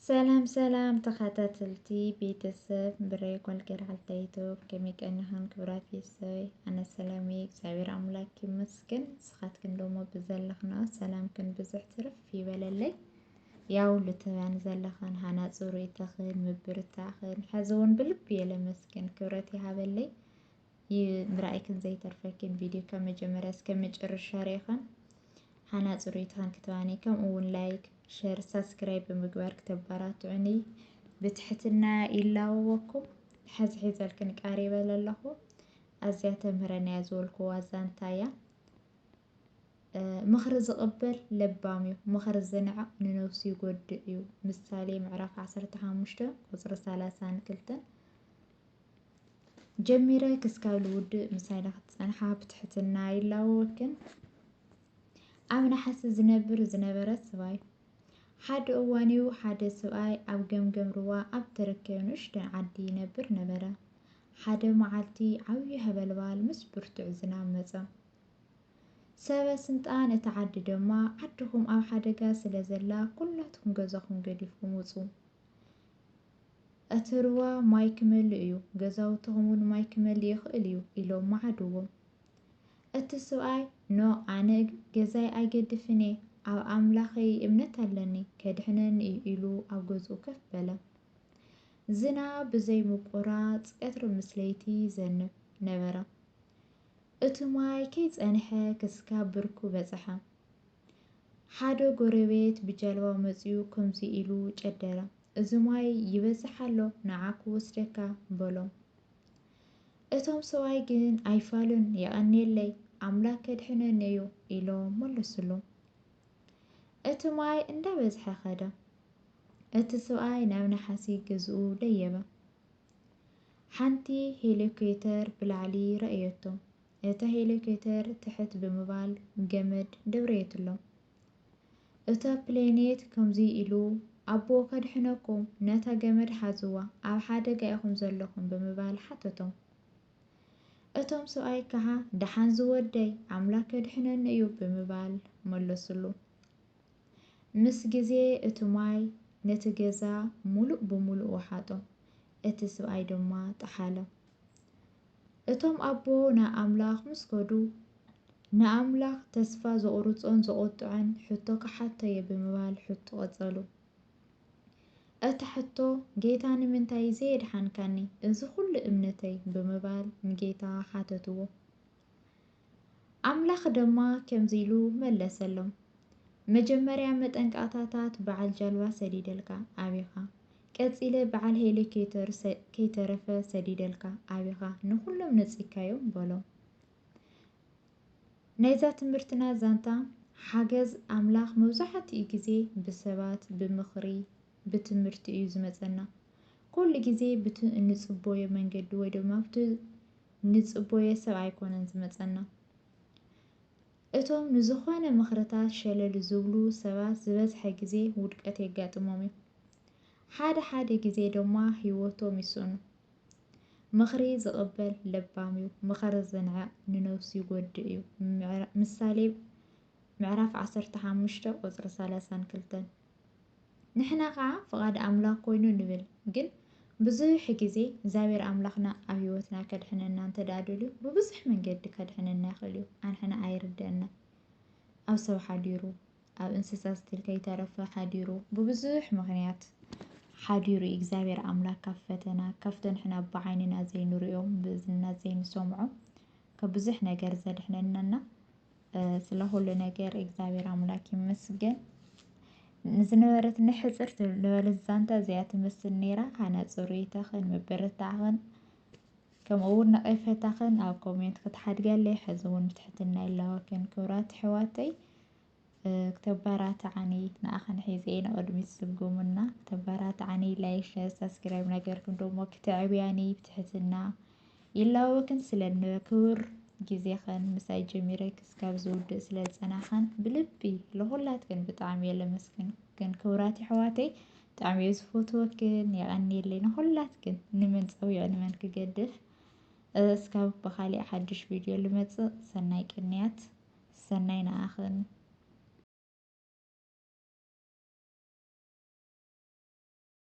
ሰላም ሰላም ተኸታተልቲ ቤተሰብ ብረይ ጓልገር ዓልታይቶብ ከመይቀንሃን ክብራት የሰይ ኣነ ሰላሜ እግዚአብሔር አምላክ ይመስገን። ስኻትክን ደሞ ብዘለኽና ሰላምክን ብዙሕ ትርፍ ይበለለይ። ያው ልትባን ዘለኻን ሃናጽሩ ይተኽን ምብርታኽን ሕዘውን ብልብ የለመስገን ክብረት ይሃበለይ። ምራእይክን ዘይተርፈክን ቪዲዮ ከመጀመሪያ እስከ መጨረሻ ሪኢኻን ሃናጽሩ ይተኽን ክትባኒ ከምኡውን ላይክ ሸር ሳብስክራይብ በምግባር ክትበራትዑኒ ብትሕትና ኢላወኩም ሕዚ ሒዘልክን ቃሪበ ለለኹ ኣዝያ ተምህረና ዝበልክዋ ዛንታያ ምኽሪ ዝቕበል ለባም እዩ ምኽሪ ዝንዕቕ ንነፍሱ ይጎድእ እዩ። ምሳሌ ምዕራፍ 15 ቁፅሪ 32 ጀሚረ ክስካብ ልውድእ ምሳሌ ክትጸንሓ ብትሕትና ኢላወክን ኣብ ናሓሲ ዝነበረ ሰብኣይ ሓደ እዋንዩ ሓደ ሰብኣይ ኣብ ገምገም ሩባ ኣብ ተረከበ ንእሽተይ ዓዲ ይነብር ነበረ። ሓደ መዓልቲ ዓብዪ ነበልባል ምስ ብርቱዕ ዝናብ መጸ። ሰበ ስልጣን እቲ ዓዲ ድማ ዓድኹም ኣብ ሓደጋ ስለ ዘላ ኩላትኩም ገዛኹም ገዲፍኩም ውፁ፣ እቲ ሩባ ማይ ክመልእ እዩ፣ ገዛውትኹም እውን ማይ ክመልእ ይኽእል እዩ ኢሎም መዓድዎም። እቲ ሰብኣይ ኖ ኣነ ገዛይ ኣይገድፍን እየ ኣብ ኣምላኸይ እምነት ኣለኒ ከድሕነኒ እዩ ኢሉ ኣብ ገዝኡ ከፍ በለ። ዝናብ ብዘይ ምቁራጽ ቀትሪ ምስ ለይቲ ይዘንብ ነበረ። እቲ ማይ ከይጸንሐ ክስካብ ብርኩ በጽሐ። ሓደ ጎረቤት ብጀልባ መጺኡ ከምዚ ኢሉ ጨደረ፣ እዚ ማይ ይበዝሕ ኣሎ ንዓኩ ወስደካ በሎም። እቶም ሰብኣይ ግን ኣይፋሉን የቐኒየለይ ኣምላክ ከድሕነኒ እዩ ኢሎም መለሱሉ። እቲ ማይ እንዳበዝሐ ኸደ። እቲ ሰብኣይ ናብ ናሓሲ ገዝኡ ደየበ። ሓንቲ ሄሊኮፕተር ብላዕሊ ረእየቶ። እታ ሄሊኮፕተር ትሕት ብምባል ገመድ ደብረየትሎ። እታ ፕሌኔት ከምዚ ኢሉ ኣቦ ከድሕነኩም ነታ ገመድ ሓዝዋ ኣብ ሓደጋ ኢኹም ዘለኹም ብምባል ሓተቶም። እቶም ሰብኣይ ከዓ ደሓን ዝወደይ ኣምላክ ከድሕነኒ እዩ ብምባል መለሱሉ። ምስ ግዜ እቲ ማይ ነቲ ገዛ ሙሉእ ብምሉእ ወሓጦ። እቲ ሰብኣይ ድማ ጠሓለ። እቶም ኣቦ ናብ ኣምላኽ ምስ ከዱ ንኣምላኽ ተስፋ ዘቑርፆን ዘቑጥዖን ሕቶ ክሓተየ ብምባል ሕቶ ቀጸሉ። እቲ ሕቶ ጌታ ንምንታይ ዘየድሓንካኒ እዚ ኩሉ እምነተይ ብምባል ንጌታ ሓተትዎ። ኣምላኽ ድማ ከምዚ ኢሉ መለሰሎም፣ መጀመርያ መጠንቀቕታታት በዓል ጃልባ ሰዲደልካ ኣብኻ፣ ቀጺለ በዓል ሄሊኮፕተር ከይተረፈ ሰዲደልካ ኣብኻ ንኹሎም ነጺካዮም በሎም። ናይዛ ትምህርትና ዛንታ ሓገዝ ኣምላኽ መብዛሕትኡ ግዜ ብሰባት ብምኽሪ ብትምህርቲ እዩ ዝመጸና። ኩሉ ግዜ ብቲ እንጽበዮ መንገዲ ወይ ድማ ብቲ ንጽበዮ ሰብ ኣይኮነን ዝመጸና። እቶም ንዝኾነ ምኽርታት ሸለል ዝብሉ ሰባት ዝበዝሐ ግዜ ውድቀት የጋጥሞም እዩ። ሓደ ግዜ ድማ ህይወቶም ይስእኑ። ምኽሪ ዝቕበል ለባም እዩ፣ ምኽሪ ዝንዕቕ ንነፍሱ ይጎድእ እዩ። ምሳሌ ምዕራፍ 15 ቁፅሪ 32 ንሕና ከዓ ፍቓድ ኣምላኽ ኮይኑ ንብል ግን ብዙሕ ግዜ እግዚአብሔር ኣምላኽና ኣብ ህይወትና ከድሕነና እንተዳደልዩ ብብዙሕ መንገዲ ከድሕነና ይኽእል እዩ። ኣንሕና ኣይርድአና። ኣብ ሰብ ሓዲሩ ኣብ እንስሳ ስትል ከይተረፈ ሓዲሩ ብብዙሕ ምኽንያት ሓዲሩ እግዚአብሔር ኣምላክ ካብ ፈተና ካብቶ ንሕና ብዓይንና ዘይንሪኦም ብእዝንና ዘይንሰምዖ ካብ ብዙሕ ነገር ዘድሕነና ስለ ኩሉ ነገር እግዚአብሔር ኣምላክ ይመስገን። ንዝነበረት ንሕፅር ዝበለት ዛንታ እዚኣ ትመስል ነይራ። ሃናፅሩ ይተኽን ምብርታዕኽን ከምኡውን ነቐፈታኽን ኣብ ኮሜንት ክትሓድጋለይ ሕዚ እውን ብትሕትና ይላወክን ክብራት ኣሕዋተይ ክተበራትዓኒ ንኣኸን ሒዘ ንቕድሚት ዝስጉሙና ክተበራትዓኒ ላይክ ሸር ሰብስክራይብ ነገርክን ደሞ ክትዕብያኒ ብትሕትና ይላወክን ስለንበ ክቡር ግዜኸን ምሳይ ጀሚረ ክስካብ ዝውድእ ስለ ዝጸናኸን ብልቢ ለኹላትክን ብጣዕሚ እየ ለመስግን። ግን ክቡራት ኣሕዋተይ ብጣዕሚ እየ ዝፈትወክን የቐኒየለይ ንኹላትክን ንመን ፀዊዑ ንመን ክገድፍ። እስካብ ብኻሊእ ሓድሽ ቪድዮ ልመጽእ። ሰናይ ቅንያት ሰናይ ንኣኽን።